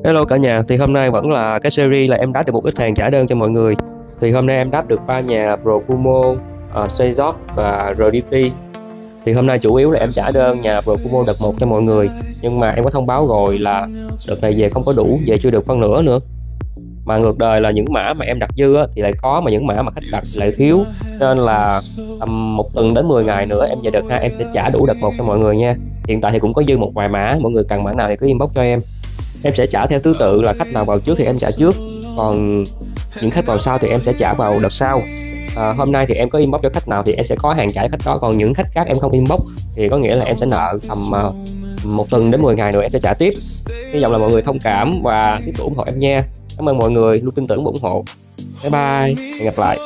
Hello cả nhà, thì hôm nay vẫn là cái series là em đáp được một ít hàng trả đơn cho mọi người. Thì hôm nay em đáp được 3 nhà Profumo, Sejok và RDT. Thì hôm nay chủ yếu là em trả đơn nhà Profumo đợt 1 cho mọi người. Nhưng mà em có thông báo rồi là đợt này về không có đủ, về chưa được phân nửa nữa. Mà ngược đời là những mã mà em đặt dư á, thì lại có, mà những mã mà khách đặt lại thiếu. Nên là tầm 1 tuần đến 10 ngày nữa em về đợt 2 em sẽ trả đủ đợt 1 cho mọi người nha. Hiện tại thì cũng có dư một vài mã, mọi người cần mã nào thì cứ inbox cho em. Em sẽ trả theo thứ tự là khách nào vào trước thì em trả trước, còn những khách vào sau thì em sẽ trả vào đợt sau. Hôm nay thì em có inbox cho khách nào thì em sẽ có hàng trả cho khách đó, còn những khách khác em không inbox thì có nghĩa là em sẽ nợ tầm 1 tuần đến 10 ngày nữa em sẽ trả tiếp. Hy vọng là mọi người thông cảm và tiếp tục ủng hộ em nha. Cảm ơn mọi người luôn tin tưởng và ủng hộ. Bye bye, hẹn gặp lại.